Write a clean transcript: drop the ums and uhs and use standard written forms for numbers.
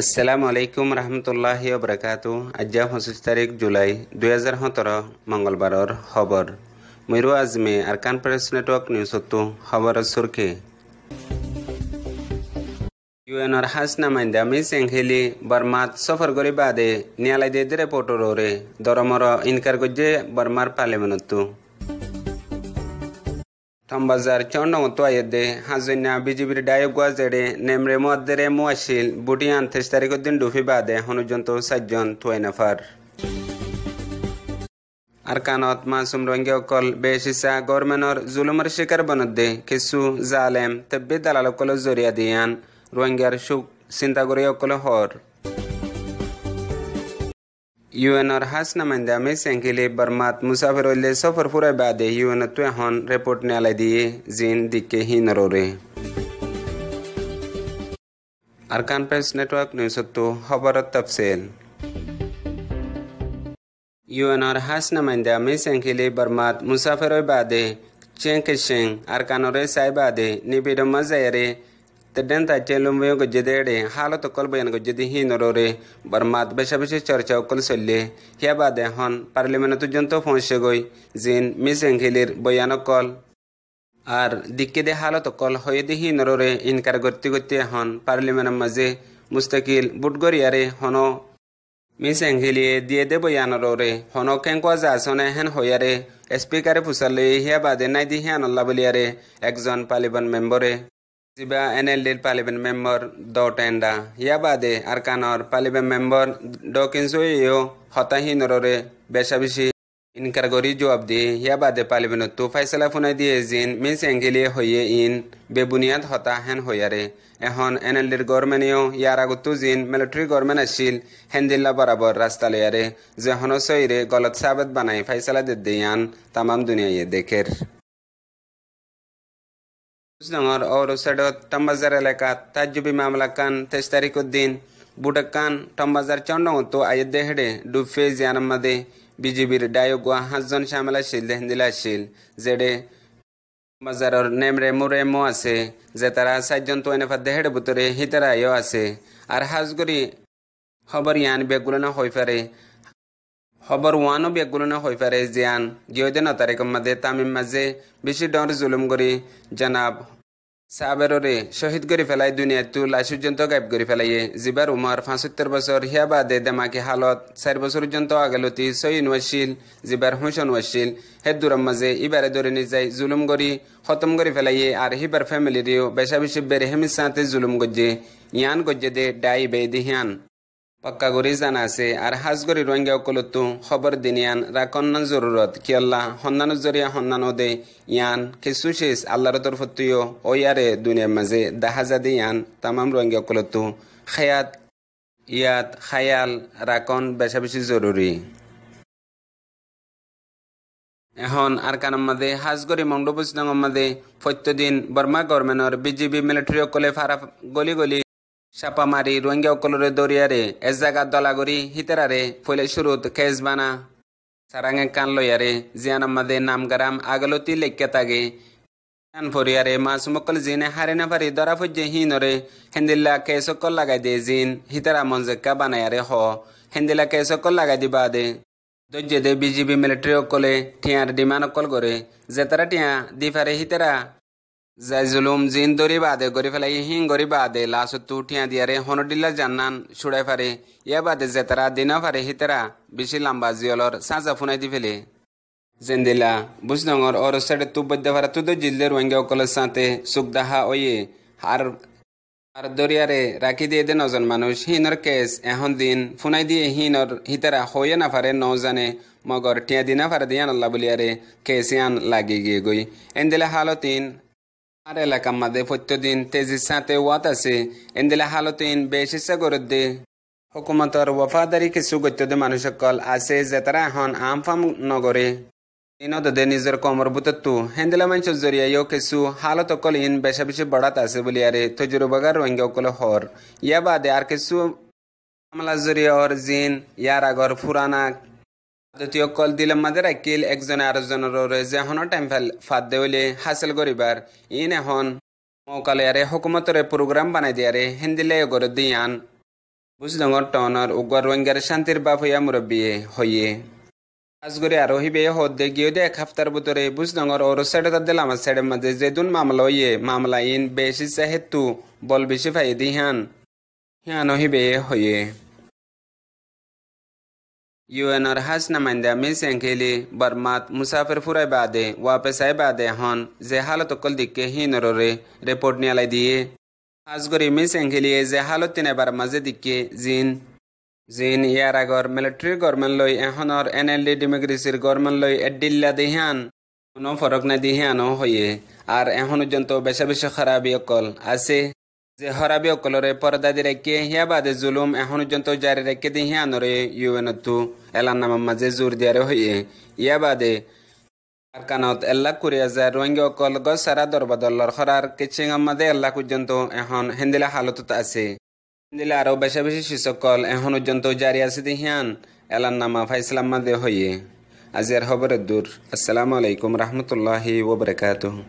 আসসালামু আলাইকুম রহমতুল্লাহি ওবরাকাতু। আজ্জা 25 তারিখ জুলাই 2017 মঙ্গলবারর খবর মইরু আজমে আরকান প্রেস নেটওয়ার্ক নিউজতো খবরের সুরখে ইউএনর হাস নামাইন্দা মিস এংহেলি বর্মাত সফর করি বাদে নিয়ালাই দে রিপোর্টরে দরমর ইনকার গজ্জে বর্মার পার্লামেন্টতো থমবাজার চন্ডমতো আয়েদে হাজন্যা বিজেপির ডায়ক জেডে নেমরে মদ্দেরে মুয়াশিল বুটি 28 তারিখের দিন ডুফি বাদে হনুজন্ত 4 জন তুয়াই নাফার আরকানত মাসুম রঙ্গে অকল বেশিসা গভর্নমেন্টর জুলুমের শিকার বনদে কিছু জালেম তেব্বি দালাল অকল জরিয়া দিয়ান রোহিঙ্গার সুখ চিন্তা করে অকল হর ইউএনর হাস নামাইন্দা মিস এংকেলি বর্মাত মুসাফির হইলে সফর ফুরাই বাদে ইউএন তো এখন রিপোর্ট নেলাই দিয়ে জিন দিকে হি নররে আরকান প্রেস নেটওয়ার্ক নিউজতো খবরত তফসিল ইউএনর হাস নামাইন্দা মিস এংকেলি বর্মাত মুসাফির হই বাদে চেং আরকানরে সাই বাদে নিবিড় মজায়রে তেডেন তাইতে লুম্বয় গজ্জেদেড়ে হালত অকল বয়ান গজ্জেদি হি নররে বর্মাত বেশি চর্চা অকল চললে হিয়া বাদে হন পার্লিমেন্ট পর্যন্ত পৌঁছে গই জিন মিস এংকেলির বয়ান অকল আর দিকে দে হালত অকল হয়ে দি হি নররে ইনকার গতি হন পার্লিমেন্টের মাঝে মুস্তাকিল বুটগরিয়ারে হন মিস এংকেলিয়ে দিয়ে দে বয়ানরে হন কেঙ্কুয়া যাসনে হেন হইয়ারে স্পিকারে ফুসালে হিয়া বাদে নাই দি হিয়ান আল্লাহ বলিয়ারে একজন পার্লিমেন্ট মেম্বরে জিবা এনএলডির পার্লিমেন্ট মেম্বার টেন্ডা ইয়া বাদে আরকানর পার্লিমেন্ট মেম্বার কিনসুইও হতাহি নররে বেশি ইনকার গরি জবাব দিয়ে ইয়া বাদে পার্লিমেন্ট তো ফাইসলা ফুনাই দিয়ে জিন মিস এংকেলিয়ে হইয়ে ইন বেবুনিয়াদ হতা হেন হইয়ারে এখন এনএলডির গভর্নমেন্টেও ইয়ার আগতো জিন মিলিটারি গভর্নমেন্ট আসিল হেন্দিল্লা বরাবর রাস্তা লয়ারে যে হনসইরে গলত সাবেত বানাই ফাইসলা দিয়ান তামাম দুনিয়ায় দেখের নগর और सड़क टम्बाजार एलाका ताजुबी मामला कान 23 तारीख दिन बुडकान टम्बाजार चंडों तो आयदे हेडे डुफे जियानम मदे बीजेपीर डायक 5 জন शामिल आशिल देहंदिला आशिल जेडे टम्बाजारर नेमरे मुरे मो আছে যে তারা 4 জন তো এনে ফাদে হেডে বুতরে হিতারা আয়ো আছে আর হাজগরি খবর ইয়ান বেগুলো না হই পারে খবর ওয়ানো বেগুলো না হই পারে জিয়ান গিয়দে 9 তারিখের মধ্যে তামিম মাঝে বেশি ডর জুলুম করি জনাব সাবেররে শহীদ করে ফেলাই দুনিয়াতু লাশুজন্ত গায়েব করে ফেলাইয়ে জিবার উমর 75 বছর হিয়া বাদে দেমাকি হালত 4 বছর পর্যন্ত আগেলতি সইন ওয়াশিল জিবার হুসন ওয়াশিল হেদুরম মাঝে ইবারে ধরে নিজাই জুলুম করি খতম করে ফেলাইয়ে আর হিবার ফ্যামিলিরিও বেশি বেরে হেমির সাথে জুলুম গজ্জে ইয়ান গজ্জে দে ডাই বেদি হিয়ান पक्का गरी जाना से और हाज गरी रोहिंग्या कलतु खबर दिनियान राकन्न जरूरत कि अल्लाह हन्नानो जरिया हन्नानो दे यान किसुशिस अल्लाहर तरफतियो ओ यारे दुनिया मजे दाहाजादे यान तमाम रोहिंग्या कलतु खयात यात खयाल राकन बेশি जरूरी এখন আরকানের মধ্যে হাজগরি মন্ডপসনগর মধ্যে প্রত্যেকদিন বর্মা গভর্নমেন্টর বিজেপি মিলিটারি কলে ফারা গলি গলি সাপামারি রোহিঙ্গা অকলরে দরিয়ারে এ জায়গা দলাগরি হিতারারে ফলে শুরুত কেস বানা সারাঙ্গে কান লয়ারে জিয়ান আমাদের নামগারাম আগলতি লেখকে তাগে কান ফরিয়ারে মাসুমকল জিনে হারে না পারি দরা ফুজে হিনরে হেন্দিল্লা কেসকল লাগাই দে জিন হিতারা মঞ্জেক্কা বানায়ারে হ হেন্দিল্লা কেসকল লাগাই দিবা দে দজ্জে দে বিজেপি মিলিটারি অকলে ঠিয়ার ডিমান অকল করে যে তারা টিয়া দিফারে হিতারা যাই জুলুম জিন দরি বাদে গরি ফেলাই হিং গরি বাদে লাশতু ঠিয়া দিয়ারে হনডিল্লা জান্নান ছুড়াই ফারে ইয়া বাদে জেতারা দিনা ফারে হিতারা বেশি লম্বা জিয়লর সাজা ফুনাই দি ফেলে জেন্দিলা বুঝনগর ওর সাইডে তু বদ্দা ফারা তু দো জিল্লে রোহিঙ্গা অকলের সাথে সুখদাহা ওয়ে আর দরিয়ারে রাখি দিয়ে দে 9 জন মানুষ হিনর কেস এখন দিন ফুনাই দিয়ে হিনর হিতারা হয়ে না ফারে ন জানে মগর ঠিয়া দিনা ফারে দিয়ান আল্লাহ বলিয়ারে কেসিয়ান লাগি গিয়ে গই এন্দিলা হালতিন আর এলাকার মধ্যে প্রত্যেকদিন তেজির সাথে ওয়াত আছে এন্দিলা হালতিন বেশিসা করে দে হুকুমতর ওয়াফাদারি কিছু গত্যদে মানুষ সকল আছে যে তারা এখন আমফাম নগরে ইনদে নিজের কমর বুতত্তু হেন্দিলা মানুষের জরিয়াও কিছু হালত অকল ইন বেশি বড়াত আছে বলি আরে তজুরবাগার রোহিঙ্গা অকল হর ইয়া বাদে আর কিছু আমলা জরিয়া ওর জিন ইয়ার আগর ফুরানা দ্বিতীয় কল দিলে মাদের আকিল একজনে আরেকজনের যে হন টাইম ফাদ দেওয়ালে হাসিল করিবার ইন এখন মৌকালে আরে হুকুমতরে প্রোগ্রাম বানাই দিয়ারে হিন্দিলে করে দিয়ান বুঝদঙর টনর উগর রোহিঙ্গার শান্তির বাপ হইয়া মুরব্বিয়ে হইয়ে আজগরে আরো হিবে হদ্দে গিয়ে দে এক হাফতার ভিতরে বুঝদঙর ওর সাইডে দিল আমার সাইডের মধ্যে যেদুন মামলা হইয়ে মামলা ইন বেশি হেতু বল বেশি ফাই দিহান হিয়ান হিবে হইয়ে यूएनर हज नमाइंदा मिस एंकेली बर्मात मुसाफिर फुराय बादे वापस आए बादे हन जे हालत कल दिक्के ही नरोरे रिपोर्ट नियालाई दिए हाजगरी मिस एंकेली जे हालत तिने बार मजे दिक्के जिन यार आगर मिलिट्री गवर्नमेंट लई एहनर एनएलडी डेमोक्रेसिर गवर्नमेंट लई एडिल्ला दिहान कोनो फरक ना दिहानो होये আর এখন পর্যন্ত বেশা বেশি খারাপি অকল আছে যে হরাবি অকলরে পর্দা দি রেখে হিয়া বাদে জুলুম এখন পর্যন্ত জারি রেখে দি হিয়া নরে ইউএনতু এলার নাম মাঝে জোর দিয়ারে হইয়ে ইয়া বাদে আর কানত এল্লাহ করিয়া যায় রোহিঙ্গা অকল গছ সারা দরবাদল্লর খরার কিচিং আমাদে এল্লাহ পর্যন্ত এখন হেন্দিলা হালতত আছে হেন্দিলা আরো বেশা বেশি শিশকল এখন পর্যন্ত জারি আছে দি হিয়ান এলার নামা ফাইসলাম মাদে হইয়ে আজিয়ার খবরের দূর আসসালামু আলাইকুম রহমতুল্লাহি ওয়া বারাকাতুহু।